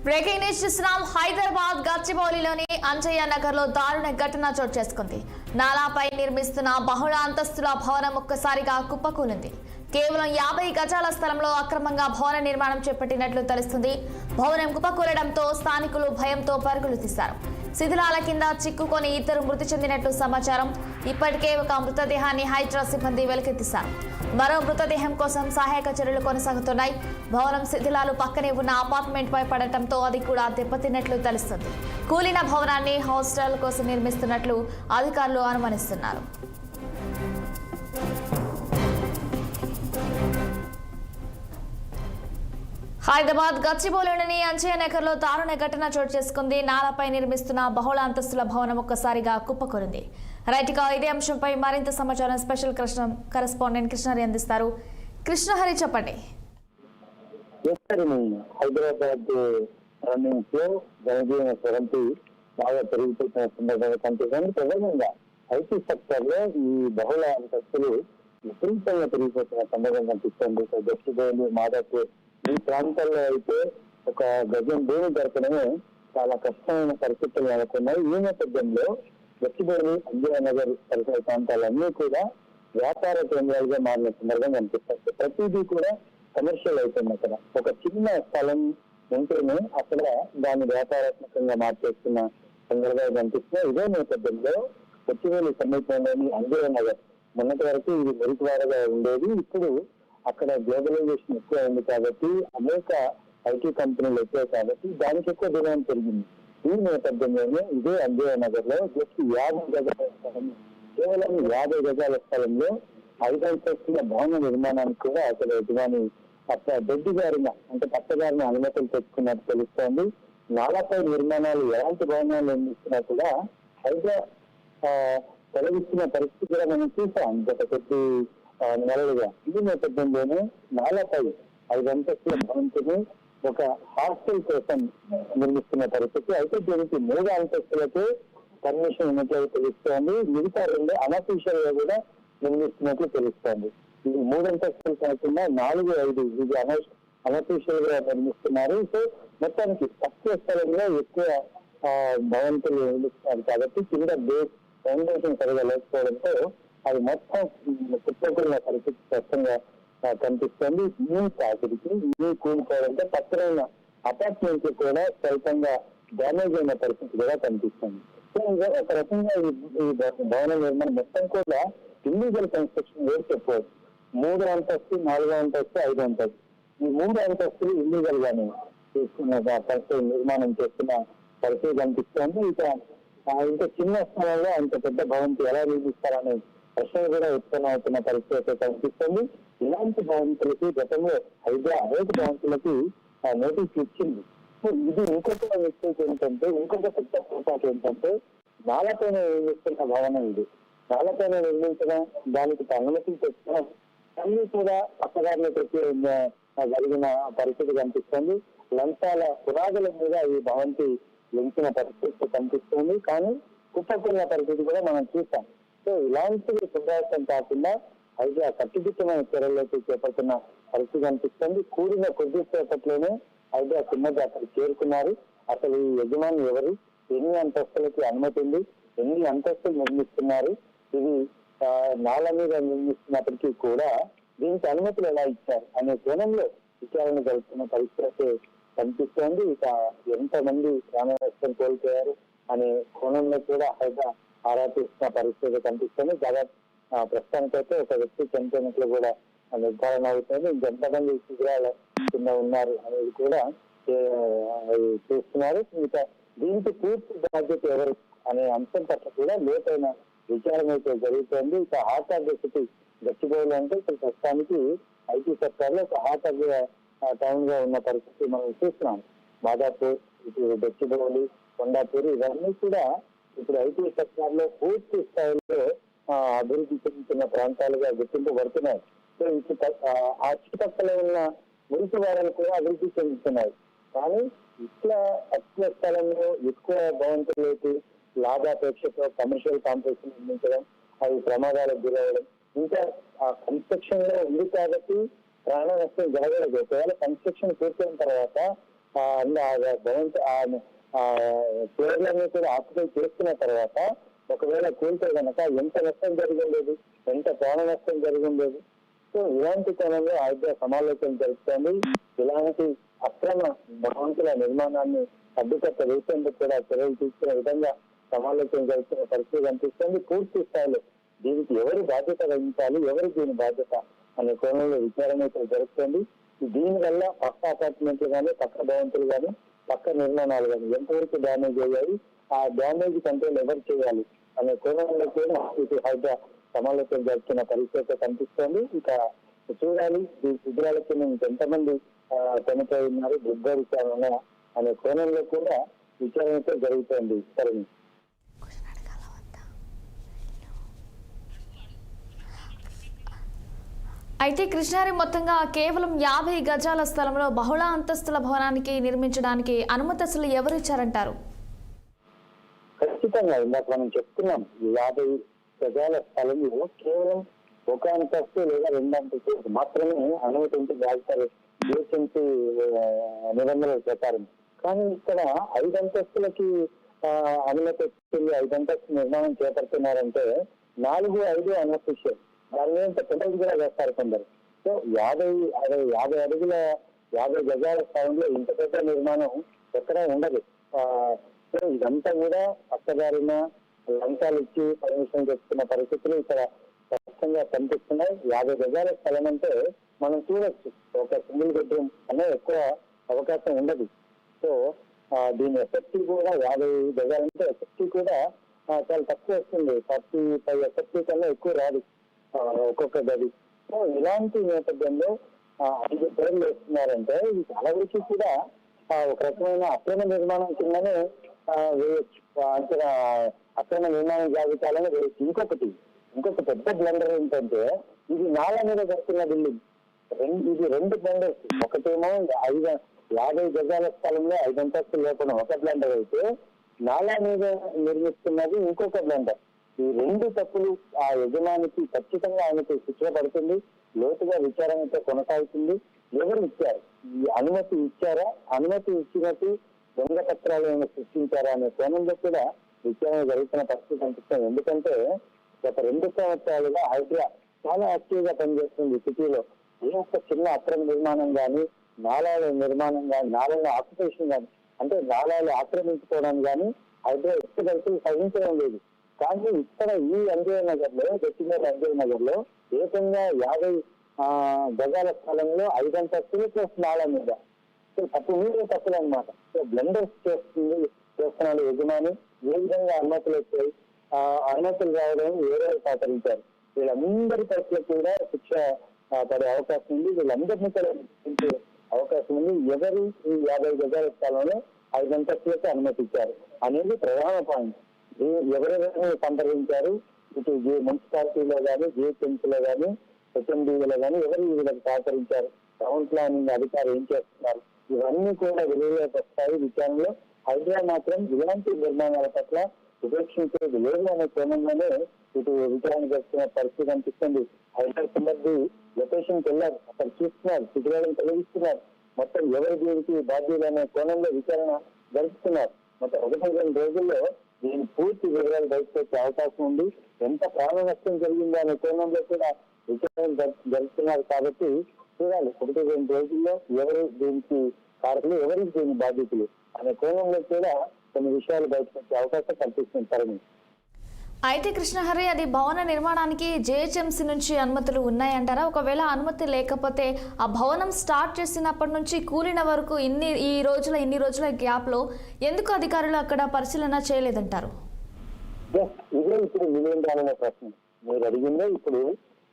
Breaking news చూస్తున్నాం. హైదరాబాద్ గచ్చిబౌలిలోని అంజయ్య నగర్ లో దారుణ ఘటన చోటు చేసుకుంది. నాలాపై నిర్మిస్తున్న బహుళ అంతస్తుల భవనం ఒక్కసారిగా కుప్పకూలింది. కేవలం 50 గజాల స్థలంలో అక్రమంగా భవన నిర్మాణం చేపట్టినట్లు తెలుస్తుంది. భవనం కుప్పకూలడంతో స్థానికులు భయంతో పరుగులు తీశారు. శిథిలాల కింద చిక్కుకొని ఇద్దరు మృతి చెందినట్లు సమాచారం. ఇప్పటికే ఒక మృతదేహాన్ని హైడ్రా సిబ్బంది వెలికితీశారు. మరో మృతదేహం కోసం సహాయక చర్యలు కొనసాగుతున్నాయి. భవనం శిథిలాలు పక్కనే ఉన్న అపార్ట్మెంట్ పై పడటంతో అది కూడా దెబ్బతిన్నట్లు తెలుస్తుంది. కూలిన భవనాన్ని హాస్టల్ కోసం నిర్మిస్తున్నట్లు అధికారులు అనుమానిస్తున్నారు. హైదరాబాద్ గచ్చిబౌలిలోని అంజయ్య నగర్ లో దారుణ ఘటన చోటు చేసుకుంది. నాలపై నిర్మిస్తున్న బహుళ అంతస్తుల భవనం ఒక్కసారిగా కుప్పకూలింది. రైట్ గా ఇదే అంశంపై మరింత సమాచారం స్పెషల్ కరెస్పాండెంట్ కృష్ణహరి అందిస్తారు. కృష్ణహరి చెప్పండి. హైదరాబాద్ రన్నింగ్ లో జనజీవన స్వరంతి బాగా పెరిగిపోతున్న సందర్భంగా కనిపిస్తుంది. ప్రధానంగా ఐటీ సెక్టర్ లో ఈ బహుళ అంతస్తులు విపరీతంగా పెరిగిపోతున్న సందర్భం కనిపిస్తుంది. గచ్చిబౌలి, మాదాపూర్ ఈ ప్రాంతాల్లో అయితే ఒక గజం భూమి దొరకడమే చాలా కష్టమైన పరిస్థితులు నెలకొన్నాయి. ఈ నేపథ్యంలో గచ్చిబౌలి, అంజయ్య నగర్ పరిసర ప్రాంతాలన్నీ కూడా వ్యాపార కేంద్రాలుగా మారిన సందర్భం కనిపిస్తుంది. ప్రతిదీ కూడా కమర్షియల్ అవుతుంది. అక్కడ ఒక చిన్న స్థలం ఉంటేనే అక్కడ దాన్ని వ్యాపారాత్మకంగా మార్చేస్తున్న సందర్భాలు కనిపిస్తున్నాయి. ఇదే నేపథ్యంలో గచ్చిబౌలి సమీపంలోని అంజయ్య నగర్ మొన్నటి వరకు ఇది మురికివాడగా ఉండేది. ఇప్పుడు అక్కడ గ్లోబలైజేషన్ ఎక్కువ అయింది కాబట్టి, అనేక ఐటీ కంపెనీలు వచ్చాయి కాబట్టి దానికి ఎక్కువ డిమాండ్ పెరిగింది. ఈ నేపథ్యంలోనే ఇదే అంజయ్య నగర్ లో జస్ట్ 50 గజాల స్థలం, కేవలం 50 గజాల స్థలంలో 5 అంతస్తుల భవన నిర్మాణానికి కూడా అసలు యజమాని దొడ్డి గారిన అంటే పట్టగారిన అనుమతులు తెచ్చుకున్నట్టు తెలుస్తోంది. నాలాపై నిర్మాణాలు ఎలాంటి భవనాలు నిర్మిస్తున్నా కూడా హైదరా తొలగిస్తున్న పరిస్థితి కూడా మనం చూసాం గత కొద్ది నెలలుగా. ఈ నేపథ్యంలోనే నాలాపై 5 అంతస్తుల భవంతిని ఒక హాస్టల్ కోసం నిర్మిస్తున్న పరిస్థితి. అయితే దీనికి 3 అంతస్తులకే పర్మిషన్ ఉన్నట్లు తెలుస్తోంది. మిగతా 2 అనఫీషియల్ గా కూడా నిర్మిస్తున్నట్లు తెలుస్తోంది. ఈ 3 అంతస్తులు కాకుండా 4, 5 ఇది అనఫీషియల్ గా నిర్మిస్తున్నారు. సో మొత్తానికి తక్కువ స్థలంలో ఎక్కువ భవంతులు నిర్మిస్తున్నారు కాబట్టి కింద బేస్ ఫౌండేషన్ సరిగా లేకపోవడంతో అది మొత్తం కుప్పకూలిన పరిస్థితి స్పష్టంగా కనిపిస్తుంది. ఈ తాకిడికి ఈ కూలిపోవడంతో పక్కన అపార్ట్మెంట్ కూడా స్వల్పంగా డ్యామేజ్ అయిన పరిస్థితి కూడా కనిపిస్తుంది. సో ఒక రకంగా ఈ భవన నిర్మాణం మొత్తం కూడా ఇల్లీగల్ కన్స్ట్రక్షన్ వేరు చెప్పవచ్చు. 3 అంతస్తు, 4 అంతస్తు, 5 అంతస్తు ఈ 3 అంతస్తులు ఇల్లీగల్ గానే చేసుకున్న పరిస్థితి నిర్మాణం చేస్తున్న పరిస్థితి కనిపిస్తుంది. ఇంకా చిన్న స్థలంలో అంత పెద్ద భవంతి ఎలా నిర్మిస్తారనే ప్రశ్నలు కూడా ఉత్పన్న అవుతున్న పరిస్థితి కనిపిస్తుంది. ఇలాంటి భవంతులకి గతంలో అనేక భవంతులకి నోటీస్ ఇచ్చింది. ఇది ఇంకొక మిస్టేక్ ఏంటంటే, ఇంకొక పెద్ద పొరపాటు ఏంటంటే, నాలపైన నిర్మిస్తున్న భవనం ఇది. నాలపైన నిర్మించడం, దానికి అనుమతులు తెచ్చడం అన్ని కూడా పక్కదారిలో పెట్టి జరిగిన పరిస్థితి కనిపిస్తుంది. లంచాల పునాదుల మీద ఈ భవంతి లించిన పరిస్థితి కనిపిస్తుంది. కానీ కుప్పకూలిన పరిస్థితి కూడా మనం చూసాం. సో ఇలాంటివి పునరావృతం కాకుండా అయితే కట్టుదిట్టమైన చర్యలకి చేపడుతున్న పరిస్థితి కనిపిస్తుంది. కూడిన కొద్దిసేపట్లోనే అయితే సిబ్బంది అక్కడికి చేరుకున్నారు. అసలు ఈ యజమాని ఎవరు, ఎన్ని అంతస్తులకి అనుమతి ఉంది, ఎన్ని అంతస్తులు నిర్మిస్తున్నారు, ఇది నాల మీద నిర్మిస్తున్నప్పటికీ కూడా దీనికి అనుమతులు ఎలా ఇచ్చారు అనే కోణంలో విచారణ జరుగుతున్న పరిస్థితి కనిపిస్తోంది. ఇక ఎంతమంది ప్రాణ నష్టం కోల్పోయారు అనే కోణంలో కూడా హైదరాబాద్ ఆరా తీస్తున్న పరిస్థితి కనిపిస్తుంది. దాదాపు ప్రస్తుతానికైతే ఒక వ్యక్తి చనిపోయినట్లు కూడా నిర్ధారణ అవుతుంది. ఇంకెంతమంది శిబిరాల కింద ఉన్నారు అనేది కూడా చూస్తున్నారు. ఇంకా దీనికి పూర్తి బాధ్యత ఎవరు అనే అంశం పట్ల కూడా లోతైన విచారణ అయితే జరుగుతోంది. ఇక hot of the city Gachibowli అంటే ఇప్పుడు ప్రస్తుతానికి ఐటీ సెక్టర్ లో ఒక హాట్ ఆఫ్ ద టౌన్ గా ఉన్న పరిస్థితి మనం చూస్తున్నాం. మాదాపూర్, ఇటు గచ్చిబౌలి, కొండాపూర్ ఇవన్నీ కూడా ఇప్పుడు ఐటీ సెక్టర్ లో పూర్తి స్థాయిలో అభివృద్ధి చెందుతున్న ప్రాంతాలుగా గుర్తింపబడుతున్నాయి. సో ఆ చుట్టుపక్కల ఉన్న మురికి వారాలు కూడా అభివృద్ధి చెందుతున్నాయి. కానీ ఇట్లా తక్కువ స్థలంలో ఎక్కువ భవంతులు లాభాపేక్షతో కమర్షియల్ కాంప్లెక్స్ నిర్మించడం, అవి ప్రమాదాలకు గురవడం, ఇంకా ఆ కన్స్ట్రక్షన్ లో ఉంది కాబట్టి ప్రాణ నష్టం జరగలేదు. ఒకవేళ కన్స్ట్రక్షన్ పూర్తయిన తర్వాత ఫ్లోర్లన్నీ కూడా ఆక్యుపై చేసుకున్న తర్వాత ఒకవేళ కూలితే కనుక ఎంత నష్టం జరిగిండేది, ఎంత ప్రాణ నష్టం జరిగిండేది. సో ఇలాంటి కోణంలో ఆరోగ్య సమాలోచన జరుగుతుంది. ఇలాంటి అక్రమ భవంతుల నిర్మాణాన్ని అడ్డుకట్ట వేసేందుకు కూడా చర్యలు తీసుకునే విధంగా సమాలోచన జరుగుతున్న పరిస్థితి కనిపిస్తుంది. పూర్తి స్థాయిలో దీనికి ఎవరు బాధ్యత వహించాలి, ఎవరు దీని బాధ్యత అనే కోణంలో విచారణ అయితే జరుగుతుంది. దీనివల్ల పక్క అపార్ట్మెంట్లు కానీ, పక్క భవంతులు కానీ, పక్క నిర్మాణాలు కానీ ఎంతవరకు డ్యామేజ్ అయ్యాయి, ఆ డ్యామేజ్ కంట్రోల్ ఎవరు చేయాలి అనే కోణంలో కూడా ఇటు హైదరాబాద్ సమాలోచన జరుగుతున్న పరిస్థితి కనిపిస్తోంది. ఇక చూడాలి ఈ శిబిరాలకి ఎంతమంది చనిపోయి ఉన్నారు, దుర్భరిస్తామన్నా అనే కోణంలో కూడా విచారణ అయితే జరుగుతోంది. సరే, అయితే కృష్ణారి మొత్తంగా కేవలం 50 గజాల స్థలంలో బహుళ అంతస్తుల భవనానికి నిర్మించడానికి అనుమతి అసలు ఎవరు ఇచ్చారంటారు? ఖచ్చితంగా ఇందాక మనం చెప్తున్నాం, 50 గజాల స్థలంలో కేవలం ఒక అంతస్తు లేదా 2 అంతస్తు మాత్రమే అనుమతి ఉంటుంది రాజధాని జిహెచ్ఎంసీ నిబంధనల ప్రకారం. కానీ ఇక్కడ 5 అంతస్తులకి అనుమతి వచ్చింది, 5 అంతస్తు నిర్మాణం చేపడుతున్నారంటే 4, 5 అనఫిషియల్, దాని మీద పెద్దలు కూడా వేస్తారు కొందరు. సో 50 అడుగుల 50 గజాల స్థలంలో ఇంత పెద్ద నిర్మాణం ఎక్కడా ఉండదు. సో ఇదంతా కూడా పక్కదారిన లంచాలు ఇచ్చి పర్మిషన్ చెప్తున్న పరిస్థితులు ఇక్కడ స్పష్టంగా కనిపిస్తున్నాయి. 50 గజాల స్థలం అంటే మనం చూడొచ్చు, ఒక సింగిల్ బెడ్రూమ్ అనే ఎక్కువ అవకాశం ఉండదు. సో దీని ఎఫెక్టివ్ కూడా 50 గజాలంటే ఎఫెక్టివ్ కూడా చాలా తక్కువ వస్తుంది. 35 ఎఫెక్టివ్ కన్నా ఎక్కువ రాదు ఒక్కొక్క గది. సో ఇలాంటి నేపథ్యంలో 5 పేర్లు వేస్తున్నారంటే ఇది చాలా వరకు కూడా ఒక రకమైన అక్రమ నిర్మాణం కిందనే వేయచ్చు. అంటే అక్రమ నిర్మాణ జాబితాలను వేయచ్చు. ఇంకొక పెద్ద బ్లండర్ ఏంటంటే ఇది నాలా మీద కడుతున్న బిల్డింగ్. ఇది 2 బ్లండర్స్. ఒకటేమో 50 గజాల స్థలంలో 5 అంతస్తులు లేకుండా ఒక బ్లండర్ అయితే, నాలా మీద నిర్మిస్తున్నది ఇంకొక బ్లండర్. ఈ 2 తప్పులు ఆ యజమానికి ఖచ్చితంగా ఆయనకు శిక్ష పడుతుంది. లోతుగా విచారణతో కొనసాగుతుంది. ఎవరు ఇచ్చారు, ఈ అనుమతి ఇచ్చారా, అనుమతి ఇచ్చినట్టు దొంగ పత్రాలు ఏమైనా సృష్టించారా అనే కోణంలో కూడా విచారణ జరుగుతున్న పరిస్థితి కనిపిస్తుంది. ఎందుకంటే గత 2 సంవత్సరాలుగా హైదరాబాద్ చాలా యాక్టివ్ గా పనిచేస్తుంది సిటీలో. ఏ ఒక్క చిన్న అక్రమ నిర్మాణం కానీ, నాలాల నిర్మాణం కానీ, నాలాల ఆక్యుపేషన్ కానీ, అంటే నాలాలు ఆక్రమించుకోవడం కానీ హైదరాబాద్ ఎప్పుడు సహించడం లేదు. కానీ ఇక్కడ ఈ అంజయ్ నగర్ లో, గట్టిమేర అంజయ్ నగర్ లో ఏకంగా 50 గజాల స్థలంలో 5 అంతస్తులు ప్లస్ నాలా మీద. సో తప్పు మీద తప్పులు అనమాట. సో బ్లెండర్స్ చేస్తున్నాడు యజమాని. ఏ విధంగా అనుమతులు వచ్చాయి, అనుమతులు రావడం వేరే సహకరించారు. వీళ్ళందరి పట్ల కూడా శిక్ష పడే అవకాశం ఉంది. వీళ్ళందరినీ కూడా శిక్షించే అవకాశం ఉంది. ఎవరు ఈ 50 గజాల స్థలంలో 5 అంతస్తులకు అనుమతించారు అనేది ప్రధాన పాయింట్. ఎవరెవరిని సంప్రదించారు, ఇటు మున్సిపాలిటీలో కానీ, జిహెచ్ఎంసీలో కానీ, హెచ్ఎండిలో కానీ ఎవరు వీళ్ళకి సహకరించారు, టౌన్ ప్లానింగ్ అధికారులు ఏం చేస్తున్నారు, ఇవన్నీ కూడా వెలుగులోకి వస్తాయి విచారణలో. హైదరాబాద్ మాత్రం ఇలాంటి నిర్మాణాల పట్ల ఉపేక్షించేది లేదు అనే కోణంలోనే ఇటు విచారణ జరుగుతున్న పరిస్థితి కనిపిస్తుంది. హైదరాబాద్ సంబంధి లొకేషన్కి వెళ్ళారు, అక్కడ చూస్తున్నారు, సిటీలను తొలగిస్తున్నారు. మొత్తం ఎవరు దీనికి బాధ్యులు అనే కోణంలో విచారణ జరుపుతున్నారు. మొత్తం 1-2 రోజుల్లో దీని పూర్తి వివరాలు బయటకు వచ్చే అవకాశం ఉంది. ఎంత ప్రాణ నష్టం జరిగిందో అనే కోణంలో కూడా విచారణ జరుపుతున్నారు. కాబట్టి చూడాలి 1-2 రోజుల్లో ఎవరు దీనికి కారకులు, ఎవరికి దీని బాధ్యతలు అనే కోణంలో కూడా కొన్ని విషయాలు బయటకు వచ్చే అవకాశం కల్పిస్తుంటారని. అయితే కృష్ణహరి, అది భవన నిర్మాణానికి జేహెచ్ఎంసీ నుంచి అనుమతులు ఉన్నాయంటారా? ఒకవేళ అనుమతి లేకపోతే ఆ భవనం స్టార్ట్ చేసినప్పటి నుంచి కూలిన వరకు ఇన్ని రోజుల గ్యాప్లో ఎందుకు అధికారులు అక్కడ పరిశీలన చేయలేదంటారు? ఇదే ఇప్పుడు $1,000,000 ప్రశ్న మీరు అడిగిందే. ఇప్పుడు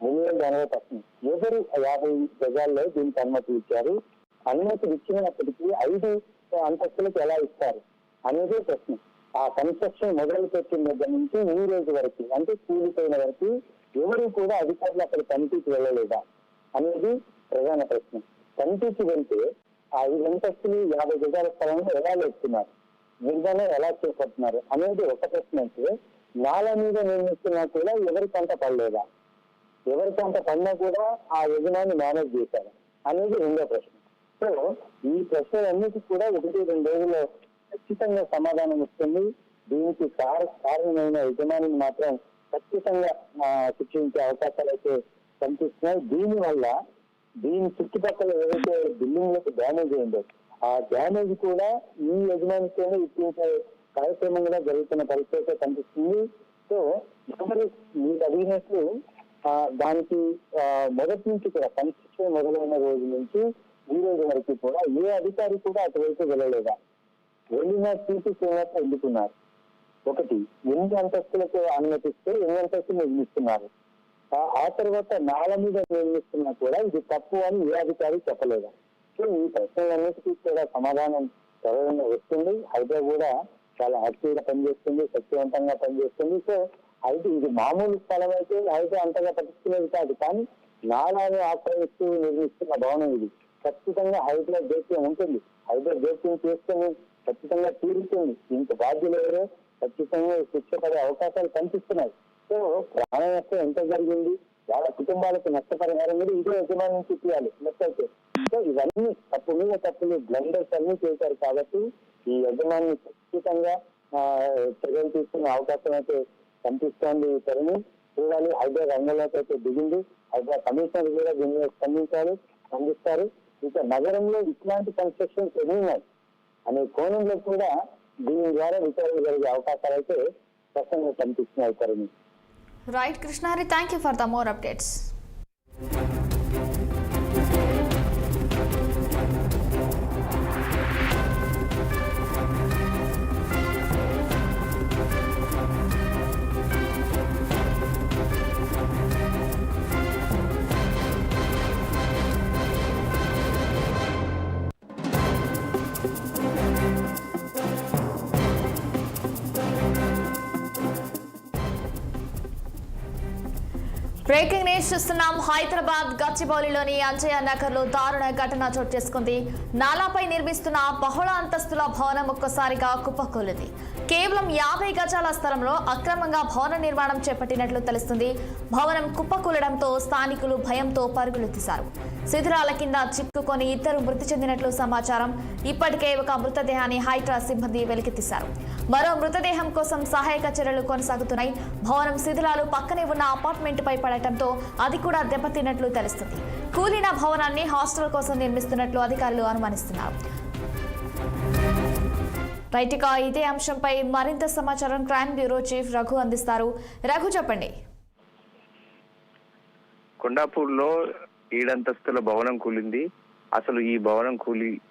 $1,000,000 ప్రశ్న. ఎవరు 50 గజాల్లో దీనికి అనుమతి ఇచ్చారు, అనుమతి ఇచ్చినప్పటికీ 5 అంతస్తులకు ఎలా ఇస్తారు అనేది ప్రశ్న. ఆ కన్స్ట్రక్షన్ మొదలు పెట్టిన దగ్గర నుంచి ఈ రోజు వరకు, అంటే కూలిపోయిన వరకు ఎవరు కూడా అధికారులు అక్కడ తనిఖీకి వెళ్ళలేదా అనేది ప్రధాన ప్రశ్న. తనిఖీకి వెళ్తే ఆ 5 అంతస్తులు 50 గజాల స్థలంలో ఎలా లేస్తున్నారు, నిర్మాణం ఎలా చేపడుతున్నారు అనేది ఒక ప్రశ్న. అయితే నాలా మీద నిర్మిస్తున్నా కూడా ఎవరికంత పడలేదా, ఎవరికంత పడినా కూడా ఆ యజమాని మేనేజ్ చేశారు అనేది రెండో ప్రశ్న. సో ఈ ప్రశ్నలన్నిటికీ కూడా 1-2 రోజుల్లో ఖచ్చితంగా సమాధానం వస్తుంది. దీనికి కారణమైన యజమానిని మాత్రం ఖచ్చితంగా శిక్షించే అవకాశాలు అయితే కనిపిస్తున్నాయి. దీని చుట్టుపక్కల ఏదైతే బిల్డింగ్లకు డ్యామేజ్ అయిందో ఆ డ్యామేజ్ కూడా ఈ యజమానితోనే ఇప్పించే కార్యక్రమం కూడా జరుగుతున్న పరిస్థితి కనిపిస్తుంది. సో ఎవరు మీకు అడిగినట్లు దానికి మొదటి నుంచి కూడా కన్స్ట్రక్షన్ మొదలైన రోజు నుంచి ఈ రోజు వరకు కూడా ఏ అధికారి కూడా అటువైపు వెళ్ళలేదా, వెళ్ళిన సీటు ఎందుకున్నారు? ఒకటి, ఎన్ని అంతస్తులకు అనుమతిస్తే ఎన్ని అంతస్తులు నిర్మిస్తున్నారు, ఆ తర్వాత నాల మీద నిర్మిస్తున్నా కూడా ఇది తప్పు అని ఏ అధికారి చెప్పలేదా? సో ఈ ప్రశ్నలన్నిటికీ కూడా సమాధానం త్వరగా వస్తుంది. హైదరాబాద్ కూడా చాలా యాక్టివ్ గా పనిచేస్తుంది, శక్తివంతంగా పనిచేస్తుంది. సో అయితే ఇది మామూలు స్థలం అయితే అయితే అంతగా పట్టించుకునేది కాదు, కానీ నాలాన్ని ఆక్రమిస్తూ నిర్మిస్తున్న భవనం ఇది. ఖచ్చితంగా హైదరాబాద్ జోక్యం ఉంటుంది. హైదరాబాద్ జోక్యం చేసుకుని ఖచ్చితంగా తీరుతుంది. ఇంత బాధ్యులు ఎవరో ఖచ్చితంగా శిక్ష పడే అవకాశాలు కనిపిస్తున్నాయి. సో ప్రాణ నష్టం ఎంత జరిగింది, వాళ్ళ కుటుంబాలకు నష్టపరిహారం కూడా ఇదే యజమాని నుంచి తీయాలి లెక్కైతే. సో ఇవన్నీ తప్పు మీద తప్పులు బ్లండర్స్ అన్ని చేశారు కాబట్టి ఈ యజమాని ఖచ్చితంగా చర్యలు తీసుకునే అవకాశం అయితే కనిపిస్తోంది. తరుణి చూడాలి. హైదరాబాద్ రంగంలోకి అయితే దిగింది. హైదరాబాద్ కమిషనర్ కూడా దీని మీద స్పందిస్తారు. ఇక నగరంలో ఇట్లాంటి కన్స్ట్రక్షన్స్ ఎన్ని ఉన్నాయి అనే కోణంలో కూడా దీని ద్వారా విచారణ జరిగే అవకాశాలు అయితే స్పష్టంగా కనిపిస్తున్నాయి. తరుణి. రైట్ కృష్ణారి, thank you for the more updates. Breaking news చూస్తున్నాం. హైదరాబాద్ గచ్చిబౌలిలోని అంజయ్య నగర్ లో దారుణ ఘటన చోటు చేసుకుంది. నాలాపై నిర్మిస్తున్న బహుళ అంతస్తుల భవనం ఒక్కసారిగా కుప్పకూలింది. కేవలం 50 గజాల స్థలంలో అక్రమంగా భవన నిర్మాణం చేపట్టినట్లు తెలుస్తుంది. భవనం కుప్పకూలడంతో స్థానికులు భయంతో పరుగులు తీశారు. శిథిరాల కింద చిక్కుకొని 2 మృతి చెందినట్లు సమాచారం. ఇప్పటికే ఒక మృతదేహాన్ని హైడ్రా సిబ్బంది వెలికితీశారు. మరో మృతదేహం కోసం సహాయక చర్యలు కొనసాగుతున్నాయి. భవనం శిథిలాలు పక్కనే ఉన్న అపార్ట్మెంట్ పై పడటంతో అది కూడా దెబ్బతిన్నట్లు తెలుస్తుంది. కూలిన భవనాన్ని హాస్టల్ కోసం నిర్మిస్తున్నట్లు అధికారులు అనుమానిస్తున్నారు. రైట్, ఇక ఇదే అంశంపై మరింత సమాచారం క్రైమ్ బ్యూరో చీఫ్ రఘు అందిస్తారు. రఘు, చెప్పండి. కొండాపూర్లో 7 అంతస్తుల భవనం కూలింది. అసలు ఈ భవనం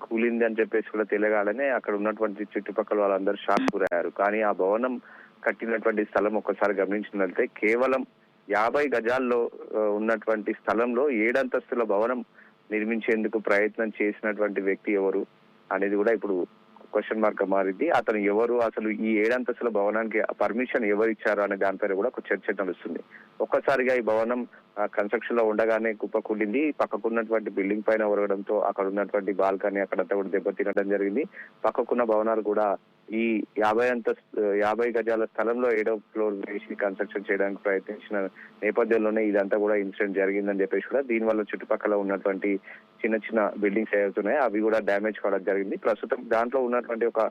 కూలింది అని చెప్పేసి కూడా తెలియగానే అక్కడ ఉన్నటువంటి చుట్టుపక్కల వాళ్ళందరూ షాక్ గురయ్యారు. కానీ ఆ భవనం కట్టినటువంటి స్థలం ఒక్కసారి గమనించినట్లయితే కేవలం 50 గజాల్లో ఉన్నటువంటి స్థలంలో 7 అంతస్తుల భవనం నిర్మించేందుకు ప్రయత్నం చేసినటువంటి వ్యక్తి ఎవరు అనేది కూడా ఇప్పుడు క్వశ్చన్ మార్క్ మారింది. అతను ఎవరు, అసలు ఈ 7 అంతస్తుల భవనానికి పర్మిషన్ ఎవరు ఇచ్చారు అనే దానిపైన కూడా ఒక చర్చ నడుస్తుంది. ఒక్కసారిగా ఈ భవనం కన్స్ట్రక్షన్ లో ఉండగానే కుప్పకూలింది. పక్కకున్నటువంటి బిల్డింగ్ పైన ఒరగడంతో అక్కడ ఉన్నటువంటి బాల్కనీ అక్కడంతా కూడా దెబ్బతినడం జరిగింది. పక్కకున్న భవనాలు కూడా ఈ 50 గజాల స్థలంలో 7వ ఫ్లోర్ వేసి కన్స్ట్రక్షన్ చేయడానికి ప్రయత్నించిన నేపథ్యంలోనే ఇదంతా కూడా ఇన్సిడెంట్ జరిగిందని చెప్పేసి కూడా దీనివల్ల చుట్టుపక్కల ఉన్నటువంటి చిన్న చిన్న బిల్డింగ్స్ ఏవైతున్నాయి అవి కూడా డ్యామేజ్ కావడం జరిగింది. ప్రస్తుతం దాంట్లో ఉన్నటువంటి ఒక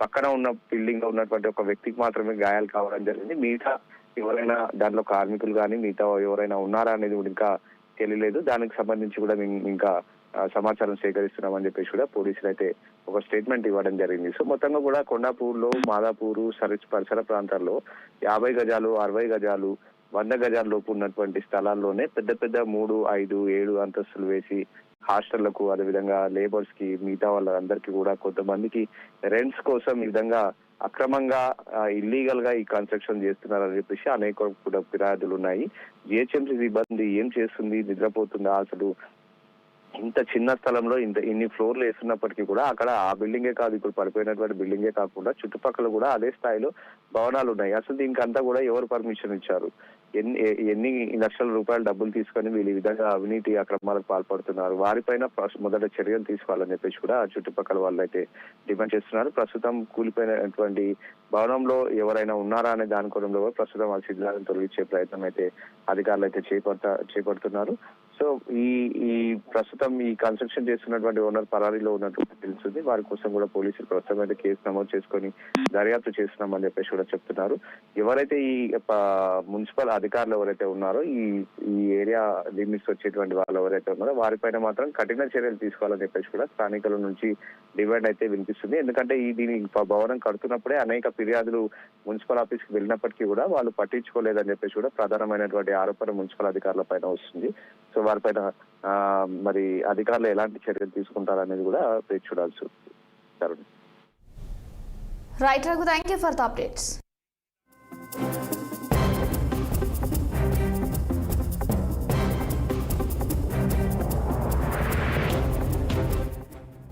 పక్కన ఉన్న బిల్డింగ్ లో ఉన్నటువంటి ఒక వ్యక్తికి మాత్రమే గాయాలు కావడం జరిగింది. మిగతా ఎవరైనా దాంట్లో కార్మికులు కానీ మిగతా ఎవరైనా ఉన్నారా అనేది కూడా ఇంకా తెలియలేదు. దానికి సంబంధించి కూడా మేము ఇంకా సమాచారం సేకరిస్తున్నామని చెప్పేసి కూడా పోలీసులు అయితే ఒక స్టేట్మెంట్ ఇవ్వడం జరిగింది. సో మొత్తంగా కూడా కొండాపూర్లో, మాదాపూరు, పరిసర ప్రాంతాల్లో 50 గజాలు, 60 గజాలు, 100 గజాల లోపు ఉన్నటువంటి స్థలాల్లోనే పెద్ద పెద్ద 3, 5, 7 అంతస్తులు వేసి హాస్టళ్లకు, అదేవిధంగా లేబర్స్ కి, మిగతా వాళ్ళందరికీ కూడా కొంతమందికి రెంట్స్ కోసం ఈ విధంగా అక్రమంగా ఇల్లీగల్ గా ఈ కన్స్ట్రక్షన్ చేస్తున్నారని చెప్పేసి అనేక కూడా ఫిర్యాదులు ఉన్నాయి. జిహెచ్ఎంసీ సిబ్బంది ఏం చేస్తుంది, నిద్రపోతుందా, అసలు ఇంత చిన్న స్థలంలో ఇన్ని ఫ్లోర్లు వేస్తున్నప్పటికీ కూడా అక్కడ ఆ బిల్డింగే కాదు, ఇప్పుడు పడిపోయినటువంటి బిల్డింగే కాకుండా చుట్టుపక్కల కూడా అదే స్థాయిలో భవనాలు ఉన్నాయి. అసలు దీనికి అంతా కూడా ఎవరు పర్మిషన్ ఇచ్చారు? ఎన్ని లక్షల రూపాయల డబ్బులు తీసుకొని వీళ్ళు ఈ విధంగా అవినీతి అక్రమాలకు పాల్పడుతున్నారు, వారిపైన మొదట చర్యలు తీసుకోవాలని చెప్పేసి కూడా చుట్టుపక్కల వాళ్ళు అయితే డిమాండ్ చేస్తున్నారు. ప్రస్తుతం కూలిపోయినటువంటి భవనంలో ఎవరైనా ఉన్నారా అనే దాని కోణంలో ప్రస్తుతం ఆ శిథిలాలను తొలగించే ప్రయత్నం అయితే అధికారులు అయితే చేపడుతున్నారు. సో ఈ ప్రస్తుతం ఈ కన్స్ట్రక్షన్ చేస్తున్నటువంటి ఓనర్ పరారీలో ఉన్నట్టు తెలుస్తుంది. వారి కోసం కూడా పోలీసులు ప్రస్తుతం అయితే కేసు నమోదు చేసుకొని దర్యాప్తు చేస్తున్నామని చెప్పేసి కూడా చెప్తున్నారు. ఎవరైతే ఈ మున్సిపల్ అధికారులు ఎవరైతే ఉన్నారో ఈ ఏరియా లిమిట్స్ వచ్చేటువంటి వాళ్ళు ఎవరైతే ఉన్నారో వారిపైన మాత్రం కఠిన చర్యలు తీసుకోవాలని చెప్పేసి కూడా స్థానికుల నుంచి డిమాండ్ అయితే వినిపిస్తుంది. ఎందుకంటే దీని భవనం కడుతున్నప్పుడే అనేక ఫిర్యాదులు మున్సిపల్ ఆఫీస్ కి వెళ్ళినప్పటికీ కూడా వాళ్ళు పట్టించుకోలేదని చెప్పేసి కూడా ప్రధానమైనటువంటి ఆరోపణ మున్సిపల్ అధికారుల పైన వస్తుంది. సో వారిపైన మరి అధికారులు ఎలాంటి చర్యలు తీసుకుంటారనేది కూడా చూడాల్సి ఉంది. Right Raghu, thank you for the updates.